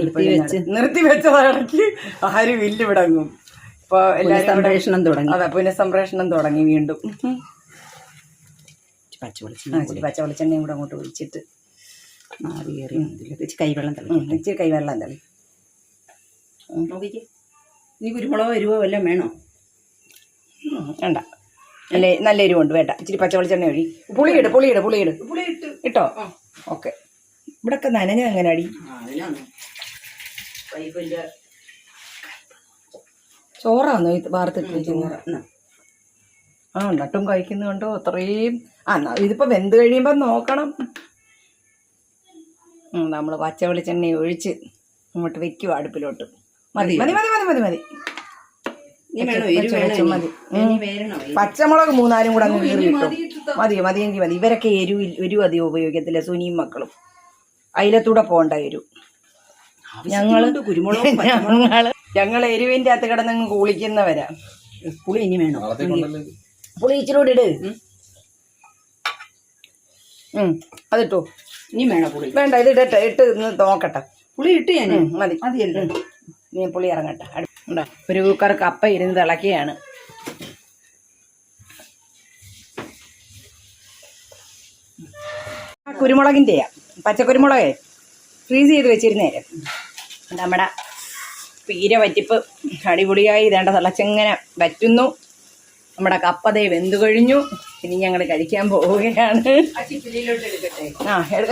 S1: നിർത്തി വെച്ചത് ഇടയ്ക്ക് ആരും ഇല്ലിവിടങ്ങും. ഇപ്പോൾ എല്ലാവരും
S9: സംപ്രേഷണം തുടങ്ങി.
S1: അതെ, പുനഃസംപ്രേഷണം തുടങ്ങി വീണ്ടും.
S9: ഇച്ചിരി
S1: പച്ചവെളിച്ചെണ്ണയും കൂടെ അങ്ങോട്ട് ഒഴിച്ചിട്ട്
S9: മാറി കയറി ഇച്ചിരി കൈവെള്ളം തള്ളി.
S1: ഇച്ചിരി കൈവെള്ളം തള്ളി.
S9: നോക്കിക്കേ, ഇനി കുരുമുളകോ എരിവോ വല്ലതും വേണോ?
S1: വേണ്ട, നല്ല എരിവുണ്ട്, വേണ്ട. ഇച്ചിരി പച്ചവെളിച്ചെണ്ണ ഒഴി. പുളിയിട് ഇട്ടോ? ഓക്കെ. ഇവിടൊക്കെ നനഞ്ഞ അങ്ങനെ അടി. ചോറാന്നോ ഇത് വാർത്തിട്ടിരിക്കുന്നത്? ആ, നട്ടും കഴിക്കുന്നുണ്ടോ അത്രയും. ഇതിപ്പോ വെന്ത് കഴിയുമ്പോ നോക്കണം. നമ്മൾ പച്ച വെളിച്ചെണ്ണ ഒഴിച്ച് അങ്ങോട്ട് വെക്കും അടുപ്പിലോട്ട്. മതി. പച്ചമുളക് 3-4 കൂടെ അങ്ങ് കീറി കിട്ടും. മതിയെങ്കിൽ മതി. ഇവരൊക്കെ എരിവ് അധികം ഉപയോഗിക്കത്തില്ല, സുനിയും മക്കളും. അതിലത്തൂടെ പോണ്ട എരിവ്. ഞങ്ങൾ എരിവിന്റെ അകത്ത് കിടന്നങ്ങ് കുളിക്കുന്നവരാ.
S9: പുളി ഇനി വേണോ?
S1: പുളി ഇച്ചിരൂടെ ഇട്. അതിട്ടോ?
S9: ഇനി വേണോ പുളി?
S1: വേണ്ട, ഇത് ഇട്ട് നോക്കട്ടെ.
S9: പുളി ഇട്ട് ഞാൻ
S1: മതി. നീ പുളി ഇറങ്ങട്ടെ. ഒരു കുക്കർ കപ്പ ഇരുന്ന് തിളക്കുകയാണ്. കുരുമുളകിൻ്റെയാ, പച്ചക്കുരുമുളകേ ഫ്രീസ് ചെയ്ത് വെച്ചിരുന്നേരം. നമ്മുടെ പീര വറ്റിപ്പ് അടിപൊളിയായി ഇതേണ്ട തിളച്ചെങ്ങനെ വറ്റുന്നു. നമ്മുടെ കപ്പതേ വെന്തു കഴിഞ്ഞു. ഇനി ഞങ്ങൾ കഴിക്കാൻ പോവുകയാണ്.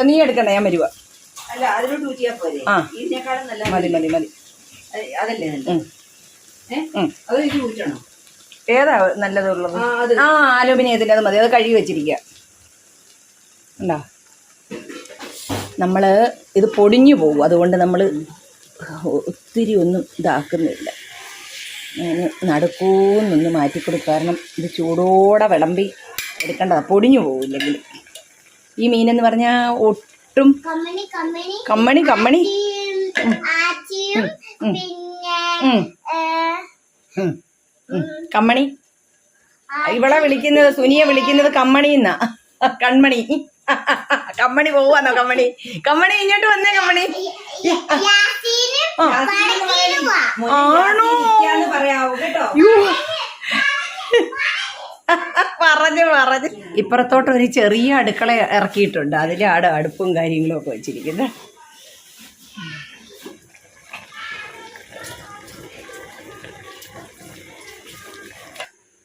S1: നീ എടുക്കണ്ട, ഞാൻ വരുക.
S9: അല്ല, അതിലോട്ട് ഊറ്റിയാ പോരെ? ഇതിനേക്കാളും നല്ല
S1: മതി.
S9: അതല്ലേ അത് ഇത് ഊറ്റണോ?
S1: ഏതാ നല്ലതുള്ളത്? അലൂമിനിയത്തിൻ്റെ അത് മതി. അത് കഴുകി വെച്ചിരിക്കുക. ഉണ്ടോ? നമ്മൾ ഇത് പൊടിഞ്ഞു പോകും, അതുകൊണ്ട് നമ്മൾ ഒത്തിരി ഒന്നും ഇതാക്കുന്നില്ല. ഞാൻ നടുക്കൂന്നൊന്ന് മാറ്റിക്കൊടുക്കും. കാരണം ഇത് ചൂടോടെ വിളമ്പി എടുക്കേണ്ടതാണ്, പൊടിഞ്ഞു പോവില്ലെങ്കിൽ. ഈ മീനെന്ന് പറഞ്ഞാൽ ഒട്ടും കമ്മണി കമ്മണി. ഇവളെ വിളിക്കുന്നത്, സുനിയെ വിളിക്കുന്നത് കമ്മണി എന്നാ. കൺമണി. കമ്മണി പോവാന്നോ? കമ്മണി ഇങ്ങോട്ട് വന്നേ. കമ്മണി ആണോ?
S9: പറയാവൂ കേട്ടോ.
S1: പറഞ്ഞു ഇപ്പുറത്തോട്ടൊരു ചെറിയ അടുക്കള ഇറക്കിയിട്ടുണ്ട്. അതിലാണ് അടുപ്പും കാര്യങ്ങളും ഒക്കെ വെച്ചിരിക്കുന്നത്.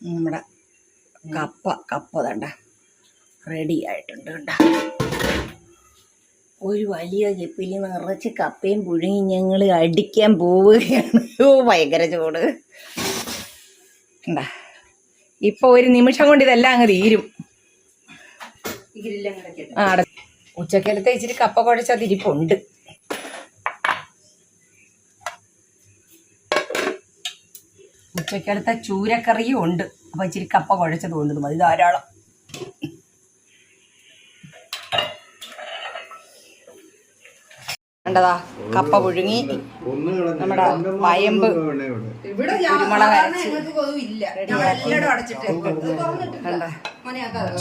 S1: നമ്മുടെ കപ്പ തണ്ട റെഡി ആയിട്ടുണ്ട്. കണ്ട, ഒരു വലിയ ചെപ്പിൽ നിറച്ച് കപ്പയും പുഴുങ്ങി ഞങ്ങൾ അടിക്കാൻ പോവുകയാണ്. ഭയങ്കര ചൂട്. കണ്ട, ഇപ്പൊ ഒരു നിമിഷം കൊണ്ട് ഇതെല്ലാം അങ്ങ് തീരും. ഉച്ചക്കലത്തെ ഇച്ചിരി കപ്പ കുഴച്ചതിരിപ്പുണ്ട്. ഉച്ചക്കലത്തെ ചൂരക്കറിയും ഉണ്ട്. അപ്പൊ ഇച്ചിരി കപ്പ കുഴച്ചത് കൊണ്ട് മതി, ധാരാളം. കണ്ടതാ, കപ്പ പുഴുങ്ങി, നമ്മുടെ വയമ്പ് കുരുമുളക് അരച്ച്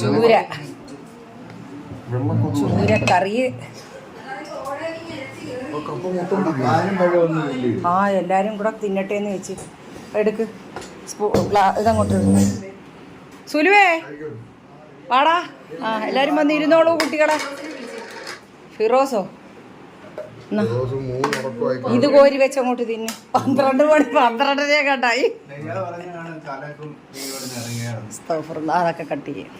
S1: ചൂരക്കറി. എല്ലാരും കൂടെ തിന്നട്ടെ എന്ന് വെച്ച് എടുക്ക്. ഇതങ്ങോട്ട് സുലുവേ വാടാ. എല്ലാരും വന്ന് ഇരുന്നോളൂ കുട്ടികളെ. ഫിറോസോ ഇത് കോരി വെച്ചങ്ങോട്ട് തിന്നു. 12 മണി 12:30 കണ്ടായി. അതൊക്കെ കട്ട് ചെയ്യും.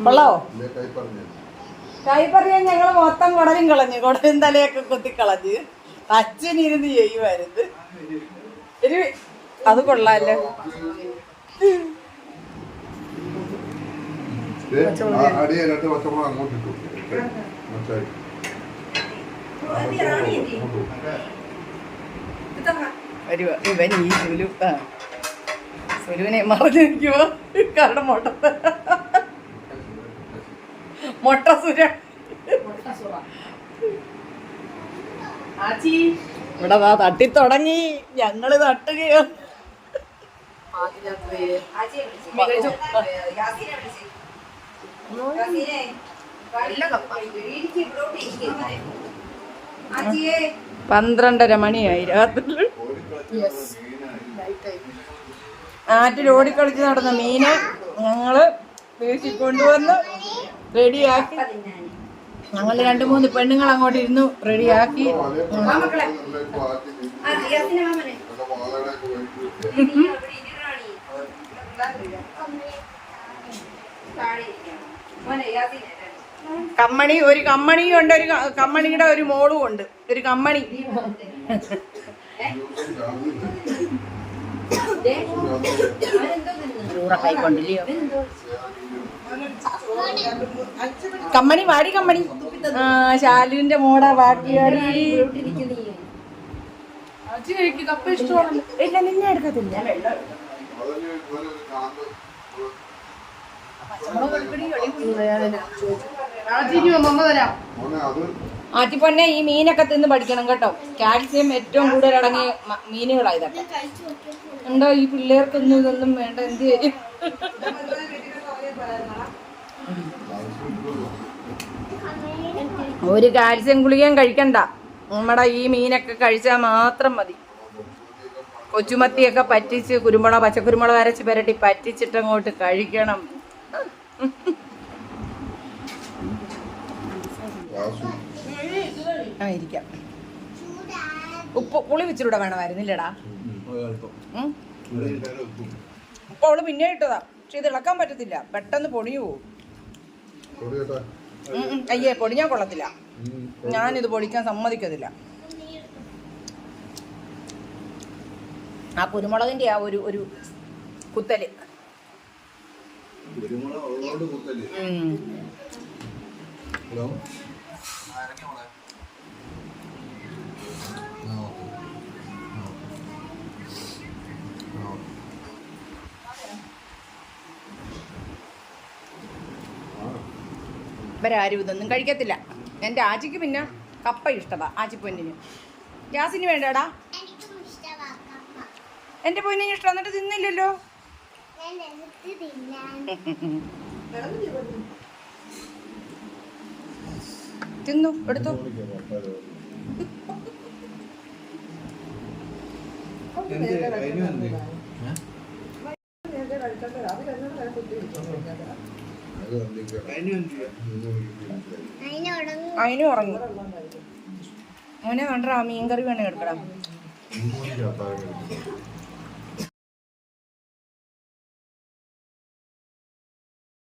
S1: കൊള്ളാവോ? കൈ പറയാൻ ഞങ്ങൾ മൊത്തം കുടലും തലയൊക്കെ കുത്തിക്കളഞ്ഞ് അച്ഛനിരുന്ന് ചെയ്യുമായിരുന്നു. അത് കൊള്ളാല്ലോ. ഇവൻ ഈ സുലുവിനെ മറന്നിരിക്കുവോ? കാരണം മൊട്ട സുര. ആച്ചി ഇവിടെ തട്ടി തുടങ്ങി, ഞങ്ങള് തട്ടുകയോ. പന്ത്രണ്ടര മണിയായി രാത്രി. ആറ്റിൽ ഓടിക്കളിച്ച് നടന്ന മീന് ഞങ്ങള് വീട്ടിൽ കൊണ്ടുവന്ന് റെഡിയാക്കി. ഞങ്ങൾ 2-3 പെണ്ണുങ്ങൾ അങ്ങോട്ട് ഇരുന്നു റെഡിയാക്കി. കമ്മണി, ഒരു കമ്മണിയും ഉണ്ട്, ഒരു കമ്മണിയുടെ ഒരു മോളും ഉണ്ട്. ഒരു കമ്മണി കമ്മണി വാടി, കമ്മണി. ശാലുവിന്റെ മോടാ ബാക്കിയാടി. കപ്പ ഇഷ്ടമാണല്ലോ. ഇല്ല, നിന്നെ എടുക്കത്തില്ല. ആറ്റിപ്പൊന്നെ ഈ മീനൊക്കെ തിന്ന് പഠിക്കണം കേട്ടോ. കാൽസ്യം ഏറ്റവും കൂടുതൽ അടങ്ങിയ മീനുകളാണ് ഇതൊക്കെ. ഉണ്ടോ ഈ പിള്ളേർക്കൊന്നും ഇതൊന്നും വേണ്ട, എന്ത് ചെയ്യും? ഒരു കാൽസ്യം ഗുളികയും കഴിക്കണ്ട, നമ്മുടെ ഈ മീനൊക്കെ കഴിച്ചാൽ മാത്രം മതി. കൊച്ചുമത്തിയൊക്കെ പറ്റിച്ച് കുരുമുളക്, പച്ചക്കുരുമുളക് അരച്ച് പുരട്ടി പറ്റിച്ചിട്ടങ്ങോട്ട് കഴിക്കണം. ആയിരിക്കാം. ഉപ്പ് പുളി വെച്ചിലൂടെ വേണമായിരുന്നില്ലടാ. ഉപ്പ് അവള് പിന്നെ ഇട്ടതാ, പക്ഷെ ഇത് ഇളക്കാൻ പറ്റത്തില്ല, പെട്ടെന്ന് പൊടിഞ്ഞു പോവും. അയ്യേ, പൊടിഞ്ഞാൽ കൊള്ളത്തില്ല. ഞാനിത് പൊടിക്കാൻ സമ്മതിക്കത്തില്ല. ആ കുരുമുളകിന്റെ ആ ഒരു കുത്തല്. ഇവരാരും ഇതൊന്നും കഴിക്കത്തില്ല. എൻ്റെ ആച്ചിക്ക് പിന്നെ കപ്പ ഇഷ്ടമാ. ആച്ചിപ്പൊന്നിന്. ഗ്യാസിന് വേണ്ടടാ. എൻ്റെ പൊന്നിന് ഇഷ്ടം, എന്നിട്ട് തിന്നില്ലല്ലോ. തിന്നു, എടുത്തു. അതിനും ഉറങ്ങി. മോനെ വേണ്ട, മീൻകറി വേണേ എടുക്കണം.